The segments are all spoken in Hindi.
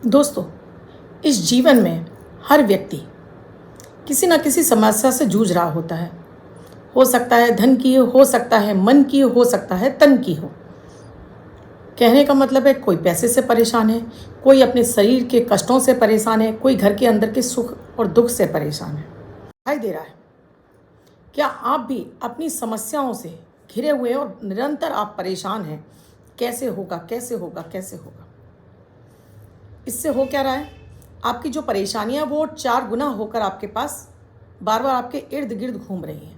दोस्तों, इस जीवन में हर व्यक्ति किसी न किसी समस्या से जूझ रहा होता है। हो सकता है धन की हो सकता है मन की हो सकता है तन की हो। कहने का मतलब है कोई पैसे से परेशान है, कोई अपने शरीर के कष्टों से परेशान है, कोई घर के अंदर के सुख और दुख से परेशान है। दिखाई दे रहा है। क्या आप भी अपनी समस्याओं से घिरे हुए हैं और निरंतर आप परेशान हैं? कैसे होगा, कैसे होगा, कैसे होगा? इससे हो क्या रहा है? आपकी जो परेशानियां वो 4 गुना होकर आपके पास बार बार आपके इर्द गिर्द घूम रही हैं।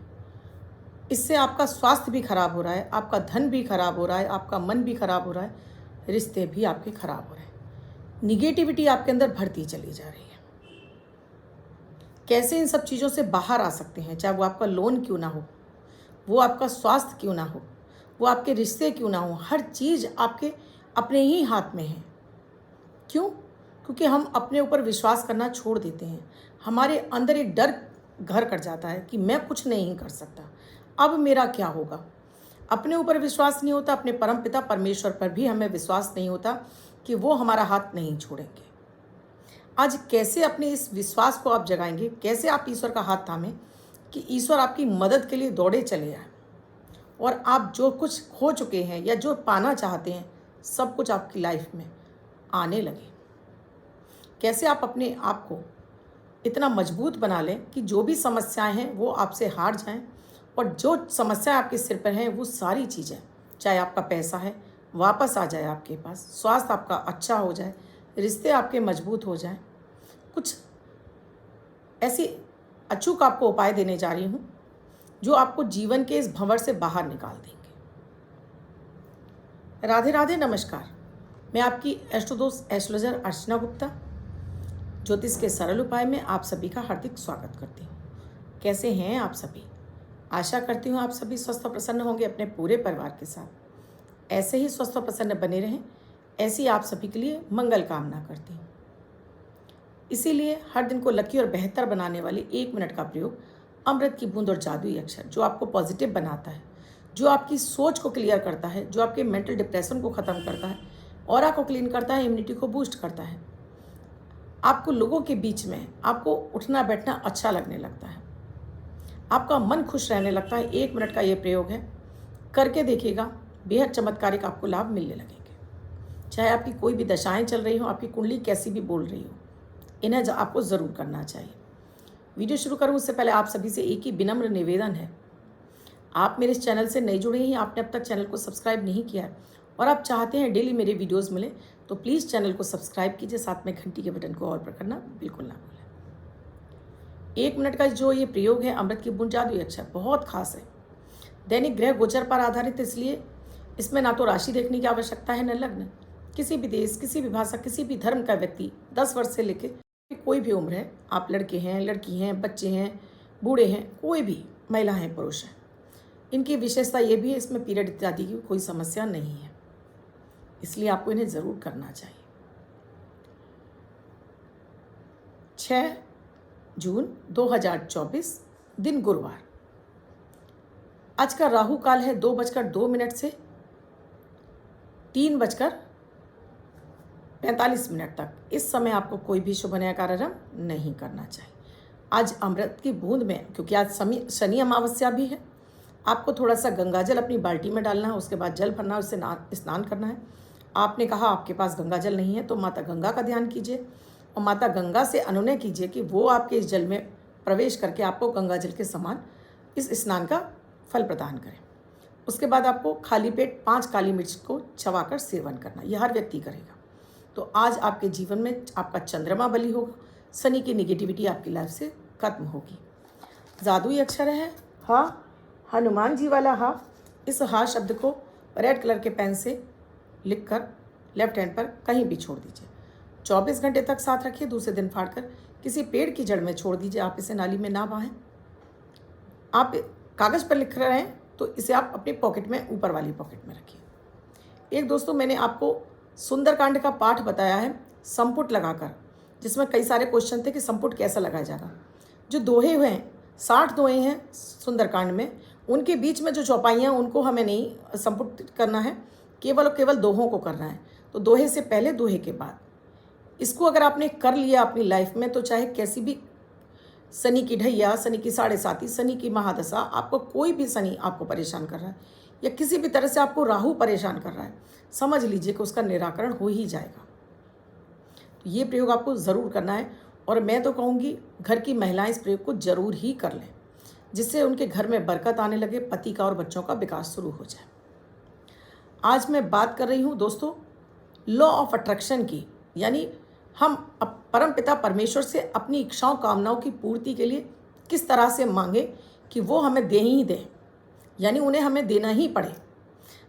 इससे आपका स्वास्थ्य भी खराब हो रहा है, आपका धन भी खराब हो रहा है, आपका मन भी खराब हो रहा है, रिश्ते भी आपके खराब हो रहे हैं। निगेटिविटी आपके अंदर बढ़ती चली जा रही है। कैसे इन सब चीज़ों से बाहर आ सकते हैं? चाहे वो आपका लोन क्यों ना हो, वो आपका स्वास्थ्य क्यों ना हो, वो आपके रिश्ते क्यों ना हो, हर चीज़ आपके अपने ही हाथ में है। क्यों? क्योंकि हम अपने ऊपर विश्वास करना छोड़ देते हैं। हमारे अंदर एक डर घर कर जाता है कि मैं कुछ नहीं कर सकता, अब मेरा क्या होगा। अपने ऊपर विश्वास नहीं होता, अपने परमपिता परमेश्वर पर भी हमें विश्वास नहीं होता कि वो हमारा हाथ नहीं छोड़ेंगे। आज कैसे अपने इस विश्वास को आप जगाएंगे? कैसे आप ईश्वर का हाथ थामें कि ईश्वर आपकी मदद के लिए दौड़े चले आए और आप जो कुछ खो चुके हैं या जो पाना चाहते हैं सब कुछ आपकी लाइफ में आने लगे। कैसे आप अपने आप को इतना मजबूत बना लें कि जो भी समस्याएं हैं वो आपसे हार जाएं और जो समस्याएं आपके सिर पर हैं वो सारी चीज़ें, चाहे आपका पैसा है, वापस आ जाए आपके पास, स्वास्थ्य आपका अच्छा हो जाए, रिश्ते आपके मजबूत हो जाएं। कुछ ऐसी अचूक आपको उपाय देने जा रही हूँ जो आपको जीवन के इस भंवर से बाहर निकाल देंगे। राधे राधे, नमस्कार। मैं आपकी एस्ट्रोदोस्त एस्ट्रोलॉजर अर्चना गुप्ता ज्योतिष के सरल उपाय में आप सभी का हार्दिक स्वागत करती हूँ। कैसे हैं आप सभी? आशा करती हूँ आप सभी स्वस्थ और प्रसन्न होंगे अपने पूरे परिवार के साथ। ऐसे ही स्वस्थ और प्रसन्न बने रहें, ऐसी आप सभी के लिए मंगल कामना करती हूँ। इसीलिए हर दिन को लकी और बेहतर बनाने वाली 1 मिनट का प्रयोग अमृत की बूंद और जादुई अक्षर, जो आपको पॉजिटिव बनाता है, जो आपकी सोच को क्लियर करता है, जो आपके मेंटल डिप्रेशन को ख़त्म करता है, ऑरा को क्लीन करता है, इम्यूनिटी को बूस्ट करता है, आपको लोगों के बीच में आपको उठना बैठना अच्छा लगने लगता है, आपका मन खुश रहने लगता है। 1 मिनट का ये प्रयोग है, करके देखिएगा, बेहद चमत्कारिक आपको लाभ मिलने लगेंगे। चाहे आपकी कोई भी दशाएं चल रही हो, आपकी कुंडली कैसी भी बोल रही हो, इन्हें आपको ज़रूर करना चाहिए। वीडियो शुरू करूं उससे पहले आप सभी से एक ही विनम्र निवेदन है। आप मेरे इस चैनल से नई जुड़े हैं, आपने अब तक चैनल को सब्सक्राइब नहीं किया है और आप चाहते हैं डेली मेरे वीडियोस मिले, तो प्लीज़ चैनल को सब्सक्राइब कीजिए, साथ में घंटी के बटन को ऑल पर करना बिल्कुल ना भूलें। 1 मिनट का जो ये प्रयोग है अमृत की बूंद जादुई अक्षर, बहुत खास है। दैनिक ग्रह गोचर पर आधारित, इसलिए इसमें ना तो राशि देखने की आवश्यकता है न लग्न। किसी भी देश, किसी भी भाषा, किसी भी धर्म का व्यक्ति 10 वर्ष से लेकर कोई भी उम्र है, आप लड़के हैं, लड़की हैं, बच्चे हैं, बूढ़े हैं, कोई भी, महिला हैं, पुरुष हैं, इनकी विशेषता ये भी है, इसमें पीरियड इत्यादि की कोई समस्या नहीं है, इसलिए आपको इन्हें ज़रूर करना चाहिए। 6 जून 2024, दिन गुरुवार। आज का राहु काल है 2:02 से 3:45 तक। इस समय आपको कोई भी शुभ नया कार्यक्रम नहीं करना चाहिए। आज अमृत की बूंद में, क्योंकि आज शनि अमावस्या भी है, आपको थोड़ा सा गंगा जल अपनी बाल्टी में डालना है, उसके बाद जल भरना है, उससे स्नान करना है। आपने कहा आपके पास गंगा जल नहीं है तो माता गंगा का ध्यान कीजिए और माता गंगा से अनुनय कीजिए कि वो आपके इस जल में प्रवेश करके आपको गंगा जल के समान इस स्नान का फल प्रदान करें। उसके बाद आपको खाली पेट 5 काली मिर्च को चबाकर सेवन करना, यह हर व्यक्ति करेगा। तो आज आपके जीवन में आपका चंद्रमा बली होगा, शनि की निगेटिविटी आपकी लाइफ से खत्म होगी। जादुई अक्षर है हा, हनुमान जी वाला हा। इस हा शब्द को रेड कलर के पेन से लिखकर लेफ्ट हैंड पर कहीं भी छोड़ दीजिए। 24 घंटे तक साथ रखिए, दूसरे दिन फाड़कर किसी पेड़ की जड़ में छोड़ दीजिए। आप इसे नाली में ना बहाएं। आप कागज़ पर लिख रहे हैं तो इसे आप अपनी पॉकेट में, ऊपर वाली पॉकेट में रखिए। एक दोस्तों, मैंने आपको सुंदरकांड का पाठ बताया है संपुट लगाकर, जिसमें कई सारे क्वेश्चन थे कि संपुट कैसा लगाया जाएगा। जो दोहे हुए हैं, 60 दोहे हैं सुंदरकांड में, उनके बीच में जो चौपाइयाँ, उनको हमें नहीं संपुट करना है, केवल दोहों को करना है। तो दोहे से पहले, दोहे के बाद इसको अगर आपने कर लिया अपनी लाइफ में, तो चाहे कैसी भी शनि की ढैया, शनि की 7.5, शनि की महादशा, आपको कोई भी शनि आपको परेशान कर रहा है या किसी भी तरह से आपको राहु परेशान कर रहा है, समझ लीजिए कि उसका निराकरण हो ही जाएगा। तो ये प्रयोग आपको ज़रूर करना है, और मैं तो कहूँगी घर की महिलाएं इस प्रयोग को ज़रूर ही कर लें, जिससे उनके घर में बरकत आने लगे, पति का और बच्चों का विकास शुरू हो जाए। आज मैं बात कर रही हूँ दोस्तों लॉ ऑफ अट्रैक्शन की, यानी हम परम पिता परमेश्वर से अपनी इच्छाओं कामनाओं की पूर्ति के लिए किस तरह से मांगे कि वो हमें दे ही दें, यानी उन्हें हमें देना ही पड़े।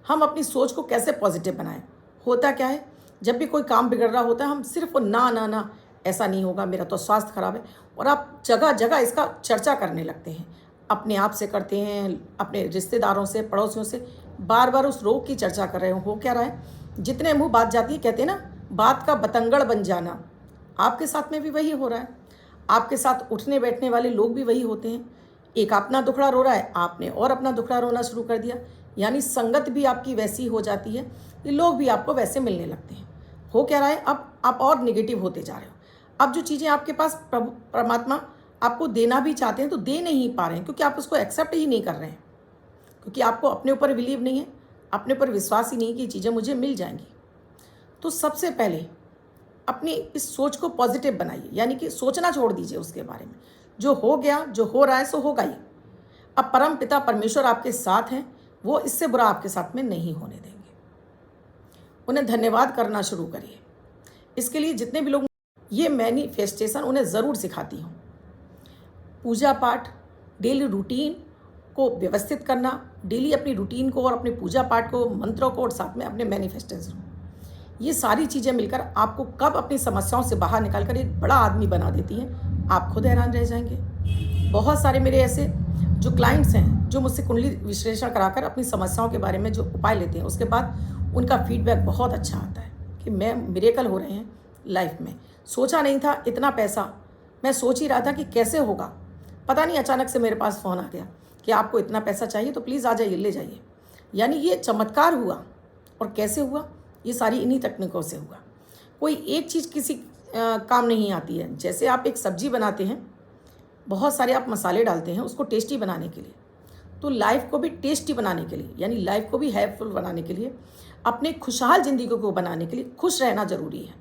हम अपनी सोच को कैसे पॉजिटिव बनाएं। होता क्या है, जब भी कोई काम बिगड़ रहा होता है, हम सिर्फ ना ना ना, ऐसा नहीं होगा, मेरा तो स्वास्थ्य खराब है, और आप जगह जगह इसका चर्चा करने लगते हैं। अपने आप से करते हैं, अपने रिश्तेदारों से, पड़ोसियों से, बार बार उस रोग की चर्चा कर रहे हो क्या रहा है, जितने मुंह बात जाती है, कहते हैं ना, बात का बतंगड़ बन जाना। आपके साथ में भी वही हो रहा है। आपके साथ उठने बैठने वाले लोग भी वही होते हैं। एक अपना दुखड़ा रो रहा है, आपने और अपना दुखड़ा रोना शुरू कर दिया, यानी संगत भी आपकी वैसी हो जाती है, ये लोग भी आपको वैसे मिलने लगते हैं। हो क्या रहा है, अब आप और निगेटिव होते जा रहे हो। अब जो चीज़ें आपके पास परमात्मा आपको देना भी चाहते हैं तो दे नहीं पा रहे हैं, क्योंकि आप उसको एक्सेप्ट ही नहीं कर रहे हैं, क्योंकि आपको अपने ऊपर बिलीव नहीं है, अपने ऊपर विश्वास ही नहीं कि ये चीज़ें मुझे मिल जाएंगी। तो सबसे पहले अपनी इस सोच को पॉजिटिव बनाइए, यानी कि सोचना छोड़ दीजिए उसके बारे में। जो हो गया, जो हो रहा है सो होगा ही। अब परम पिता परमेश्वर आपके साथ हैं, वो इससे बुरा आपके साथ में नहीं होने देंगे। उन्हें धन्यवाद करना शुरू करिए। इसके लिए जितने भी लोग, ये मैनिफेस्टेशन उन्हें ज़रूर सिखाती हूँ। पूजा पाठ, डेली रूटीन को व्यवस्थित करना, डेली अपनी रूटीन को और अपने पूजा पाठ को, मंत्रों को, और साथ में अपने मैनिफेस्टेशन को, ये सारी चीज़ें मिलकर आपको कब अपनी समस्याओं से बाहर निकालकर एक बड़ा आदमी बना देती हैं, आप खुद हैरान रह जाएंगे। बहुत सारे मेरे ऐसे जो क्लाइंट्स हैं, जो मुझसे कुंडली विश्लेषण कराकर अपनी समस्याओं के बारे में जो उपाय लेते हैं, उसके बाद उनका फीडबैक बहुत अच्छा आता है कि मैं मिरेकल हो रहे हैं लाइफ में। सोचा नहीं था इतना पैसा, मैं सोच ही रहा था कि कैसे होगा, पता नहीं अचानक से मेरे पास फ़ोन आ गया कि आपको इतना पैसा चाहिए तो प्लीज़ आ जाइए, ले जाइए। यानी ये चमत्कार हुआ। और कैसे हुआ, ये सारी इन्हीं तकनीकों से हुआ। कोई एक चीज़ किसी काम नहीं आती है। जैसे आप एक सब्जी बनाते हैं, बहुत सारे आप मसाले डालते हैं उसको टेस्टी बनाने के लिए, तो लाइफ को भी टेस्टी बनाने के लिए, यानी लाइफ को भी हेल्पफुल बनाने के लिए, अपने खुशहाल ज़िंदगी को बनाने के लिए खुश रहना ज़रूरी है।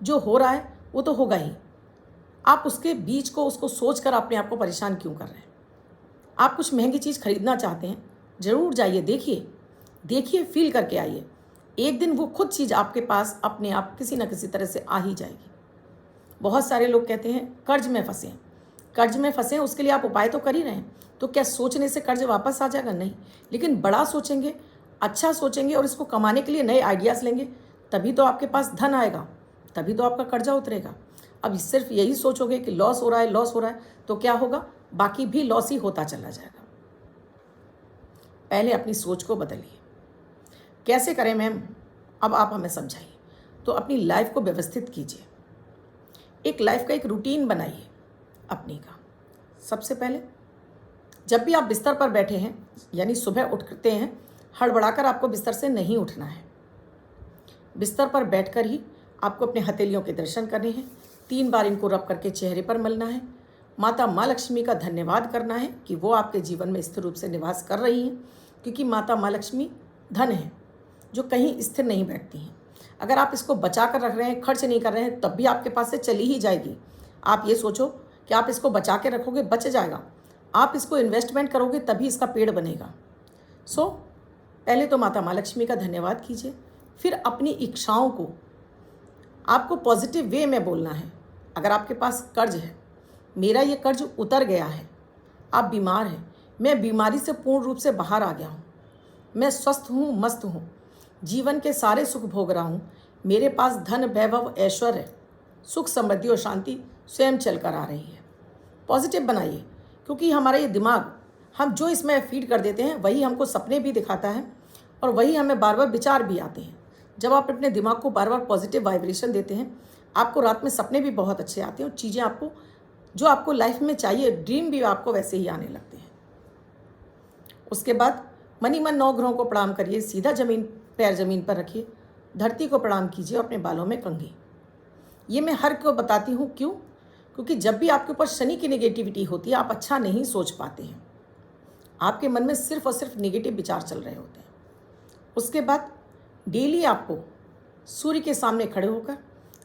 जो हो रहा है वो तो होगा ही। आप उसके बीच को, उसको सोच कर अपने आप को परेशान क्यों कर रहे हैं। आप कुछ महंगी चीज़ खरीदना चाहते हैं, ज़रूर जाइए, देखिए, फील करके आइए। एक दिन वो खुद चीज़ आपके पास अपने आप किसी न किसी तरह से आ ही जाएगी। बहुत सारे लोग कहते हैं कर्ज में फंसे हैं, उसके लिए आप उपाय तो कर ही रहे हैं, तो क्या सोचने से कर्ज वापस आ जाएगा? नहीं। लेकिन बड़ा सोचेंगे, अच्छा सोचेंगे और इसको कमाने के लिए नए आइडियाज़ लेंगे, तभी तो आपके पास धन आएगा, तभी तो आपका कर्जा उतरेगा। अब सिर्फ यही सोचोगे कि लॉस हो रहा है, तो क्या होगा, बाकी भी लॉस ही होता चला जाएगा। पहले अपनी सोच को बदलिए। कैसे करें मैम, अब आप हमें समझाइए। तो अपनी लाइफ को व्यवस्थित कीजिए। एक लाइफ का एक रूटीन बनाइए अपनी का। सबसे पहले जब भी आप बिस्तर पर बैठे हैं, यानी सुबह उठते हैं, हड़बड़ाकर आपको बिस्तर से नहीं उठना है। बिस्तर पर बैठकर ही आपको अपने हथेलियों के दर्शन करने हैं। 3 बार इनको रब करके चेहरे पर मलना है। माता माँ लक्ष्मी का धन्यवाद करना है कि वो आपके जीवन में स्थिर रूप से निवास कर रही हैं, क्योंकि माता माँ लक्ष्मी धन है जो कहीं स्थिर नहीं बैठती हैं। अगर आप इसको बचा कर रख रहे हैं, खर्च नहीं कर रहे हैं, तब भी आपके पास से चली ही जाएगी। आप ये सोचो कि आप इसको बचा के रखोगे, बच जाएगा। आप इसको इन्वेस्टमेंट करोगे तभी इसका पेड़ बनेगा। पहले तो माता माँ लक्ष्मी का धन्यवाद कीजिए। फिर अपनी इच्छाओं को आपको पॉजिटिव वे में बोलना है। अगर आपके पास कर्ज है, मेरा ये कर्ज उतर गया है। आप बीमार हैं, मैं बीमारी से पूर्ण रूप से बाहर आ गया हूँ, मैं स्वस्थ हूँ, मस्त हूँ, जीवन के सारे सुख भोग रहा हूँ, मेरे पास धन, वैभव, ऐश्वर्य, सुख, समृद्धि और शांति स्वयं चल कर आ रही है। पॉजिटिव बनाइए, क्योंकि हमारा ये दिमाग, हम जो इसमें फीड कर देते हैं वही हमको सपने भी दिखाता है और वही हमें बार बार विचार भी आते हैं। जब आप अपने दिमाग को बार बार पॉजिटिव वाइब्रेशन देते हैं, आपको रात में सपने भी बहुत अच्छे आते हैं और चीज़ें आपको, जो आपको लाइफ में चाहिए, ड्रीम भी आपको वैसे ही आने लगते हैं। उसके बाद मनी मन 9 ग्रहों को प्रणाम करिए। सीधा पैर जमीन पर रखिए, धरती को प्रणाम कीजिए और अपने बालों में कंघी। ये मैं हर को बताती हूँ, क्यों? क्योंकि जब भी आपके ऊपर शनि की नेगेटिविटी होती है, आप अच्छा नहीं सोच पाते हैं। आपके मन में सिर्फ और सिर्फ नेगेटिव विचार चल रहे होते हैं। उसके बाद डेली आपको सूर्य के सामने खड़े होकर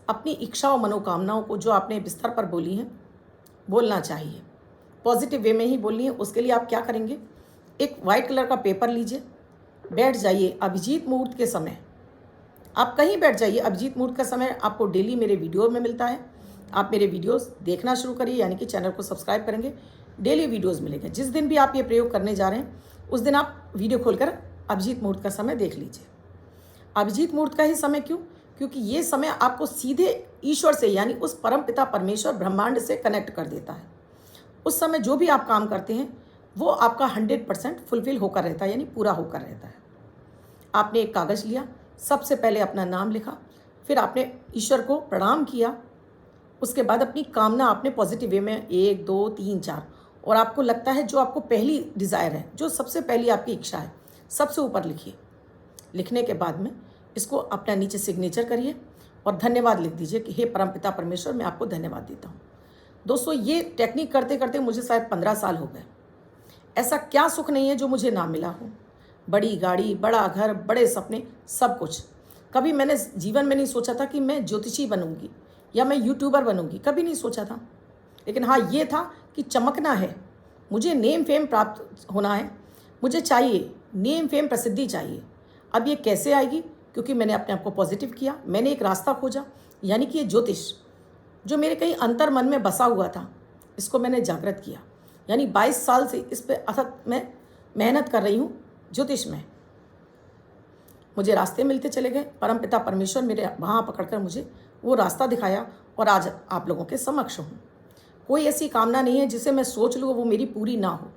अपनी इच्छा और मनोकामनाओं को जो आपने बिस्तर पर बोली हैं बोलना चाहिए। पॉजिटिव वे में ही बोलनी है। उसके लिए आप क्या करेंगे, एक वाइट कलर का पेपर लीजिए, बैठ जाइए अभिजीत मुहूर्त के समय। आप कहीं बैठ जाइए, अभिजीत मुहूर्त का समय आपको डेली मेरे वीडियो में मिलता है। आप मेरे वीडियोस देखना शुरू करिए, यानी कि चैनल को सब्सक्राइब करेंगे, डेली वीडियोस मिलेंगे। जिस दिन भी आप ये प्रयोग करने जा रहे हैं उस दिन आप वीडियो खोलकर अभिजीत मुहूर्त का समय देख लीजिए। अभिजीत मुहूर्त का ही समय क्यों? क्योंकि ये समय आपको सीधे ईश्वर से, यानी उस परम पिता परमेश्वर ब्रह्मांड से कनेक्ट कर देता है। उस समय जो भी आप काम करते हैं वो आपका 100% फुलफिल होकर रहता है, यानी पूरा होकर रहता है। आपने एक कागज़ लिया, सबसे पहले अपना नाम लिखा, फिर आपने ईश्वर को प्रणाम किया, उसके बाद अपनी कामना आपने पॉजिटिव वे में 1 2 3 4, और आपको लगता है जो आपको पहली डिज़ायर है, जो सबसे पहली आपकी इच्छा है, सबसे ऊपर लिखिए। लिखने के बाद में इसको अपना नीचे सिग्नेचर करिए और धन्यवाद लिख दीजिए कि हे परमपिता परमेश्वर, मैं आपको धन्यवाद देता हूँ। दोस्तों, ये टेक्निक करते करते मुझे शायद 15 साल हो गए। ऐसा क्या सुख नहीं है जो मुझे ना मिला हो। बड़ी गाड़ी, बड़ा घर, बड़े सपने, सब कुछ। कभी मैंने जीवन में नहीं सोचा था कि मैं ज्योतिषी बनूंगी या मैं यूट्यूबर बनूंगी, कभी नहीं सोचा था। लेकिन हाँ, ये था कि चमकना है, मुझे नेम फेम प्राप्त होना है, मुझे चाहिए नेम फेम, प्रसिद्धि चाहिए। अब ये कैसे आएगी? क्योंकि मैंने अपने आप को पॉजिटिव किया, मैंने एक रास्ता खोजा, यानी कि ये ज्योतिष जो मेरे कहीं अंतर मन में बसा हुआ था, इसको मैंने जागृत किया। यानी 22 साल से इस पर अथक मैं मेहनत कर रही हूँ ज्योतिष में। मुझे रास्ते मिलते चले गए, परमपिता परमेश्वर मेरे वहाँ पकड़कर मुझे वो रास्ता दिखाया और आज आप लोगों के समक्ष हूँ। कोई ऐसी कामना नहीं है जिसे मैं सोच लूँ वो मेरी पूरी ना हो।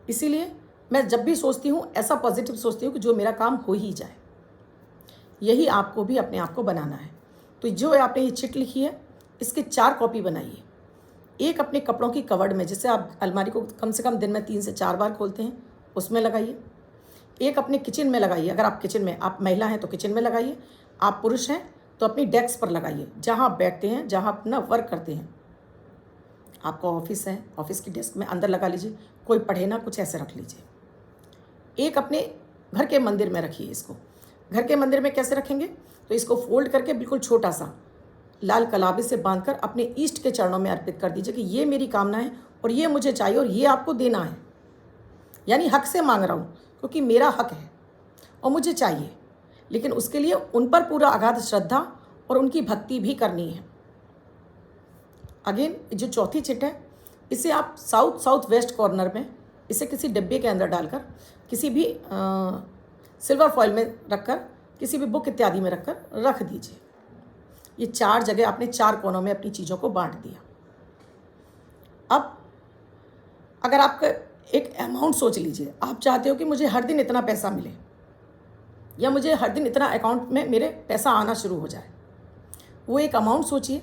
इसीलिए मैं जब भी सोचती हूँ ऐसा पॉजिटिव सोचती हूँ कि जो मेरा काम हो ही जाए। यही आपको भी अपने आप को बनाना है। तो जो आपने ये चिट लिखी है, इसके 4 कॉपी बनाइए। एक अपने कपड़ों की कवर्ड में, जिससे आप अलमारी को कम से कम दिन में 3 से 4 बार खोलते हैं, उसमें लगाइए। एक अपने किचन में लगाइए, अगर आप किचन में, आप महिला हैं तो किचन में लगाइए, आप पुरुष हैं तो अपनी डेस्क पर लगाइए, जहाँ आप बैठते हैं, जहाँ अपना वर्क करते हैं। आपका ऑफिस है, ऑफिस की डेस्क में अंदर लगा लीजिए, कोई पढ़े ना, कुछ ऐसे रख लीजिए। एक अपने घर के मंदिर में रखिए इसको। घर के मंदिर में कैसे रखेंगे? तो इसको फोल्ड करके बिल्कुल छोटा सा लाल कलाबे से बांधकर अपने ईष्ट के चरणों में अर्पित कर दीजिए कि ये मेरी कामना है और ये मुझे चाहिए और ये आपको देना है। यानी हक से मांग रहा हूँ, क्योंकि मेरा हक है और मुझे चाहिए, लेकिन उसके लिए उन पर पूरा अगाध श्रद्धा और उनकी भक्ति भी करनी है। अगेन, जो चौथी चिट है, इसे आप साउथ वेस्ट कॉर्नर में, इसे किसी डिब्बे के अंदर डालकर, किसी भी सिल्वर फॉइल में रखकर, किसी भी बुक इत्यादि में रखकर रख दीजिए। ये 4 जगह आपने 4 कोनों में अपनी चीज़ों को बांट दिया। अब अगर आपका एक अमाउंट सोच लीजिए, आप चाहते हो कि मुझे हर दिन इतना पैसा मिले या मुझे हर दिन इतना अकाउंट में मेरे पैसा आना शुरू हो जाए, वो एक अमाउंट सोचिए।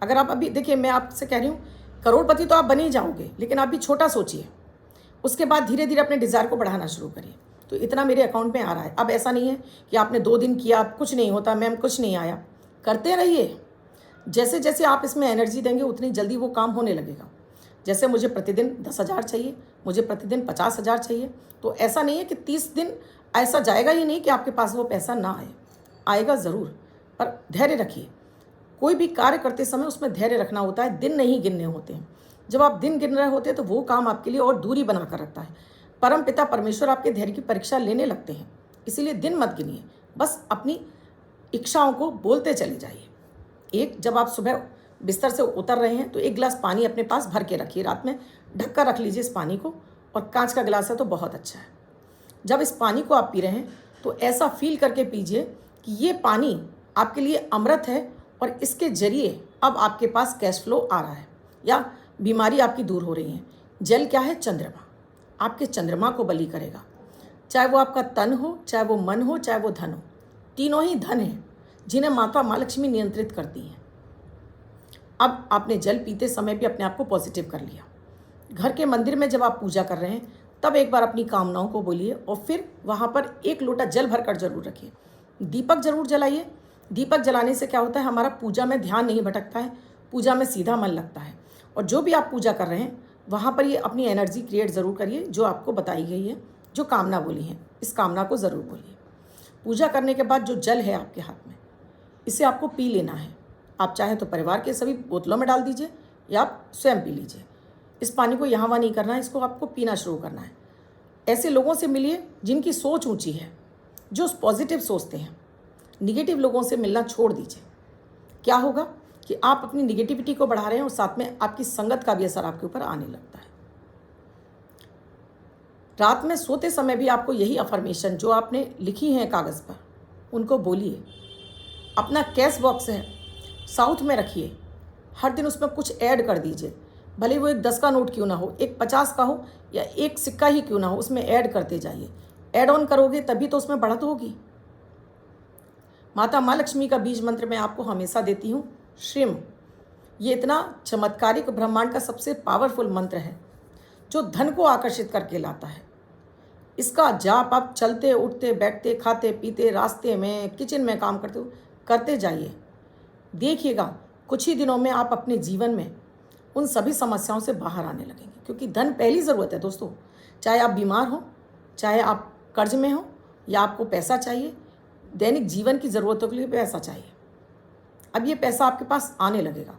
अगर आप अभी देखिए, मैं आपसे कह रही हूँ करोड़पति तो आप बन ही जाओगे, लेकिन आप भी छोटा सोचिए। उसके बाद धीरे धीरे अपने डिज़ायर को बढ़ाना शुरू करिए। तो इतना मेरे अकाउंट में आ रहा है। अब ऐसा नहीं है कि आपने 2 दिन किया, कुछ नहीं होता, मैम कुछ नहीं आया। करते रहिए। जैसे जैसे आप इसमें एनर्जी देंगे उतनी जल्दी वो काम होने लगेगा। जैसे मुझे प्रतिदिन 10,000 चाहिए, मुझे प्रतिदिन 50,000 चाहिए, तो ऐसा नहीं है कि 30 दिन ऐसा जाएगा ही नहीं कि आपके पास वो पैसा ना आए। आएगा ज़रूर, पर धैर्य रखिए। कोई भी कार्य करते समय उसमें धैर्य रखना होता है, दिन नहीं गिनने होते हैं। जब आप दिन गिन रहे होते हैं तो वो काम आपके लिए और दूरी बना कर रखता है। परम पिता परमेश्वर आपके धैर्य की परीक्षा लेने लगते हैं। इसीलिए दिन मत गिनिए, बस अपनी इच्छाओं को बोलते चले जाइए। जब आप सुबह बिस्तर से उतर रहे हैं तो 1 गिलास पानी अपने पास भर के रखिए। रात में ढक कर रख लीजिए इस पानी को, और कांच का गिलास है तो बहुत अच्छा है। जब इस पानी को आप पी रहे हैं तो ऐसा फील करके पीजिए कि ये पानी आपके लिए अमृत है और इसके जरिए अब आपके पास कैश फ्लो आ रहा है या बीमारी आपकी दूर हो रही है। जल क्या है? चंद्रमा। आपके चंद्रमा को बलि करेगा। चाहे वो आपका तन हो, चाहे वो मन हो, चाहे वो धन हो, तीनों ही धन हैं जिन्हें माता माँ लक्ष्मी नियंत्रित करती हैं। अब आपने जल पीते समय भी अपने आप को पॉजिटिव कर लिया। घर के मंदिर में जब आप पूजा कर रहे हैं तब एक बार अपनी कामनाओं को बोलिए और फिर वहाँ पर 1 लोटा जल भरकर जरूर रखिए। दीपक जरूर जलाइए। दीपक जलाने से क्या होता है, हमारा पूजा में ध्यान नहीं भटकता है, पूजा में सीधा मन लगता है। और जो भी आप पूजा कर रहे हैं वहाँ पर ये अपनी एनर्जी क्रिएट ज़रूर करिए, जो आपको बताई गई है, जो कामना बोली है, इस कामना को ज़रूर बोलिए। पूजा करने के बाद जो जल है आपके हाथ में, इसे आपको पी लेना है। आप चाहे तो परिवार के सभी बोतलों में डाल दीजिए या आप स्वयं पी लीजिए। इस पानी को यहाँ वहाँ नहीं करना है, इसको आपको पीना शुरू करना है। ऐसे लोगों से मिलिए जिनकी सोच ऊंची है, जो पॉजिटिव सोचते हैं। निगेटिव लोगों से मिलना छोड़ दीजिए। क्या होगा कि आप अपनी निगेटिविटी को बढ़ा रहे हैं और साथ में आपकी संगत का भी असर आपके ऊपर आने लगता है। रात में सोते समय भी आपको यही अफर्मेशन जो आपने लिखी हैं कागज़ पर, उनको बोलिए। अपना कैश बॉक्स है, साउथ में रखिए, हर दिन उसमें कुछ ऐड कर दीजिए। भले वो एक 10 का नोट क्यों ना हो, एक 50 का हो या एक सिक्का ही क्यों ना हो, उसमें ऐड करते जाइए। ऐड ऑन करोगे तभी तो उसमें बढ़त होगी। माता माँ लक्ष्मी का बीज मंत्र मैं आपको हमेशा देती हूँ, श्रीम। ये इतना चमत्कारिक ब्रह्मांड का सबसे पावरफुल मंत्र है जो धन को आकर्षित करके लाता है। इसका जाप आप चलते उठते बैठते खाते पीते रास्ते में किचन में काम करते हो करते जाइए। देखिएगा कुछ ही दिनों में आप अपने जीवन में उन सभी समस्याओं से बाहर आने लगेंगे, क्योंकि धन पहली ज़रूरत है दोस्तों। चाहे आप बीमार हो, चाहे आप कर्ज में हो, या आपको पैसा चाहिए, दैनिक जीवन की ज़रूरतों के लिए पैसा चाहिए। अब ये पैसा आपके पास आने लगेगा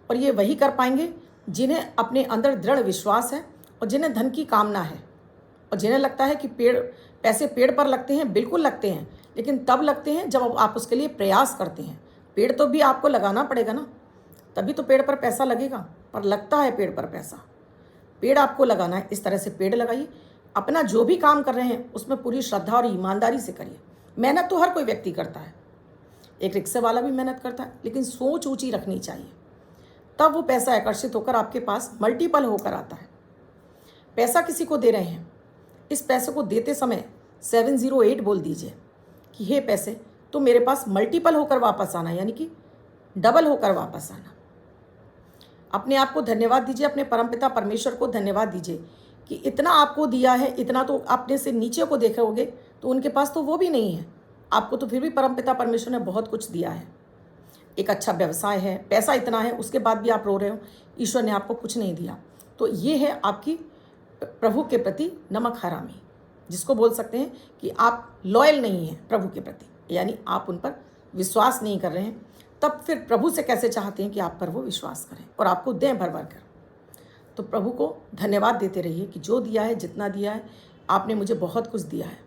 और ये वही कर पाएंगे जिन्हें अपने अंदर दृढ़ विश्वास है और जिन्हें धन की कामना है और जिन्हें लगता है कि पैसे पेड़ पर लगते हैं। बिल्कुल लगते हैं, लेकिन तब लगते हैं जब आप उसके लिए प्रयास करते हैं। पेड़ तो भी आपको लगाना पड़ेगा ना, तभी तो पेड़ पर पैसा लगेगा। पर लगता है पेड़ पर पैसा, पेड़ आपको लगाना है। इस तरह से पेड़ लगाइए। अपना जो भी काम कर रहे हैं उसमें पूरी श्रद्धा और ईमानदारी से करिए। मेहनत तो हर कोई व्यक्ति करता है, एक रिक्शे वाला भी मेहनत करता है, लेकिन सोच ऊंची रखनी चाहिए, तब वो पैसा आकर्षित होकर आपके पास मल्टीपल होकर आता है। पैसा किसी को दे रहे हैं, इस पैसे को देते समय 708 बोल दीजिए कि हे पैसे, तो मेरे पास मल्टीपल होकर वापस आना, यानी कि डबल होकर वापस आना। अपने आप को धन्यवाद दीजिए, अपने परमपिता परमेश्वर को धन्यवाद दीजिए कि इतना आपको दिया है। इतना तो अपने से नीचे को देखोगे तो उनके पास तो वो भी नहीं है, आपको तो फिर भी परमपिता परमेश्वर ने बहुत कुछ दिया है। एक अच्छा व्यवसाय है, पैसा इतना है, उसके बाद भी आप रो रहे हो, ईश्वर ने आपको कुछ नहीं दिया। तो ये है आपकी प्रभु के प्रति नमक हरामी, जिसको बोल सकते हैं कि आप लॉयल नहीं हैं प्रभु के प्रति, यानी आप उन पर विश्वास नहीं कर रहे हैं। तब फिर प्रभु से कैसे चाहते हैं कि आप पर वो विश्वास करें और आपको दें भर भर कर। तो प्रभु को धन्यवाद देते रहिए कि जो दिया है, जितना दिया है, आपने मुझे बहुत कुछ दिया है।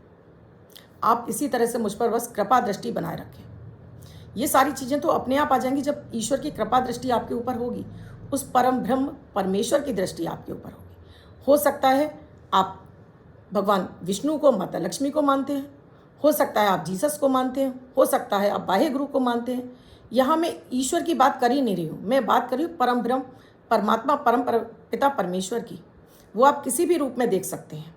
आप इसी तरह से मुझ पर बस कृपा दृष्टि बनाए रखें। ये सारी चीज़ें तो अपने आप आ जाएंगी जब ईश्वर की कृपा दृष्टि आपके ऊपर होगी, उस परम ब्रह्म परमेश्वर की दृष्टि आपके ऊपर होगी। हो सकता है आप भगवान विष्णु को, माता लक्ष्मी को मानते हैं, हो सकता है आप जीसस को मानते हैं, हो सकता है आप वाहे गुरु को मानते हैं। यहाँ मैं ईश्वर की बात कर ही नहीं रही हूँ, मैं बात कर रही हूँ परम ब्रह्म परमात्मा पिता परमेश्वर की। वो आप किसी भी रूप में देख सकते हैं।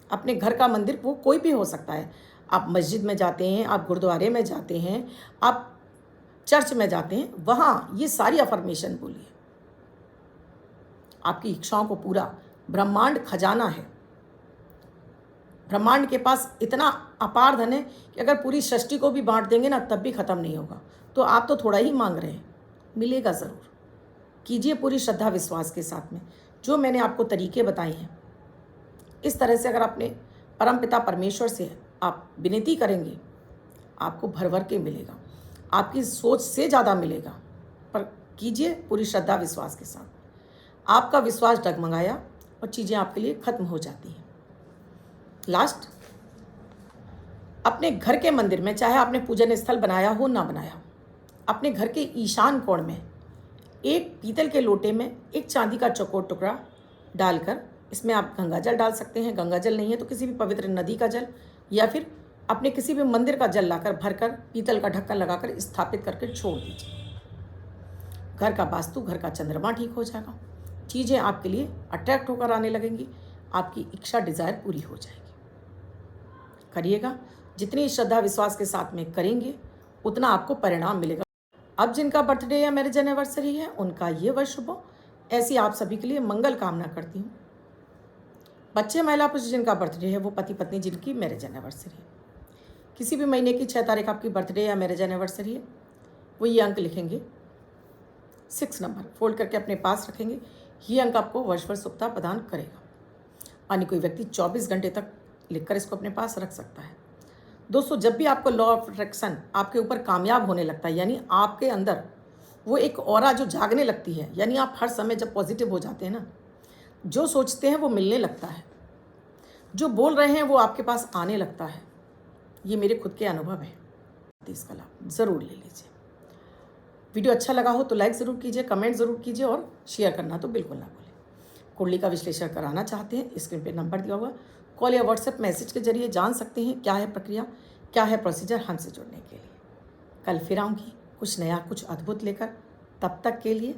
अपने घर का मंदिर वो कोई भी हो सकता है। आप मस्जिद में जाते हैं, आप गुरुद्वारे में जाते हैं, आप चर्च में जाते हैं, वहाँ ये सारी अफर्मेशन बोलिए। आपकी इच्छाओं को पूरा, ब्रह्मांड खजाना है। ब्रह्मांड के पास इतना अपार धन है कि अगर पूरी सृष्टि को भी बांट देंगे ना तब भी ख़त्म नहीं होगा। तो आप तो थोड़ा ही मांग रहे हैं, मिलेगा ज़रूर। कीजिए पूरी श्रद्धा विश्वास के साथ में जो मैंने आपको तरीके बताए हैं। इस तरह से अगर अपने परमपिता परमेश्वर से आप विनती करेंगे, आपको भर भर के मिलेगा, आपकी सोच से ज़्यादा मिलेगा। पर कीजिए पूरी श्रद्धा विश्वास के साथ। आपका विश्वास डगमगाया और चीज़ें आपके लिए खत्म हो जाती हैं। लास्ट, अपने घर के मंदिर में, चाहे आपने पूजन स्थल बनाया हो ना बनाया हो, अपने घर के ईशान कोण में एक पीतल के लोटे में एक चांदी का चौकोर टुकड़ा डालकर, इसमें आप गंगा जल डाल सकते हैं। गंगा जल नहीं है तो किसी भी पवित्र नदी का जल, या फिर अपने किसी भी मंदिर का जल लाकर भरकर पीतल का ढक्कन लगाकर स्थापित करके छोड़ दीजिए। घर का वास्तु, घर का चंद्रमा ठीक हो जाएगा। चीज़ें आपके लिए अट्रैक्ट होकर आने लगेंगी, आपकी इच्छा डिज़ायर पूरी हो जाएगी। करिएगा, जितनी श्रद्धा विश्वास के साथ में करेंगे उतना आपको परिणाम मिलेगा। अब जिनका बर्थडे या मैरिज एनिवर्सरी है उनका ये वर्ष शुभ हो, ऐसी आप सभी के लिए मंगल कामना करती हूँ। बच्चे महिला पुरुष जिनका बर्थडे है, वो पति पत्नी जिनकी मैरिज एनिवर्सरी है, किसी भी महीने की 6 तारीख आपकी बर्थडे या मैरिज एनिवर्सरी है, वो ये अंक लिखेंगे 6 नंबर फोल्ड करके अपने पास रखेंगे। ये अंक आपको वर्ष सुखता प्रदान करेगा। अन्य कोई व्यक्ति 24 घंटे तक लिखकर इसको अपने पास रख सकता है। दोस्तों, जब भी आपको लॉ ऑफ अट्रैक्शन आपके ऊपर कामयाब होने लगता है, यानी आपके अंदर वो एक ऑरा जो जागने लगती है, यानी आप हर समय जब पॉजिटिव हो जाते हैं ना, जो सोचते हैं वो मिलने लगता है, जो बोल रहे हैं वो आपके पास आने लगता है। ये मेरे खुद के अनुभव है। इसका लाभ ज़रूर ले लीजिए। वीडियो अच्छा लगा हो तो लाइक ज़रूर कीजिए, कमेंट ज़रूर कीजिए और शेयर करना तो बिल्कुल ना भूलें। कुंडली का विश्लेषण कराना चाहते हैं, स्क्रीन पे नंबर दिया हुआ, कॉल या व्हाट्सएप मैसेज के जरिए जान सकते हैं क्या है प्रक्रिया, क्या है प्रोसीजर हमसे जुड़ने के लिए। कल फिर आऊँगी कुछ नया, कुछ अद्भुत लेकर। तब तक के लिए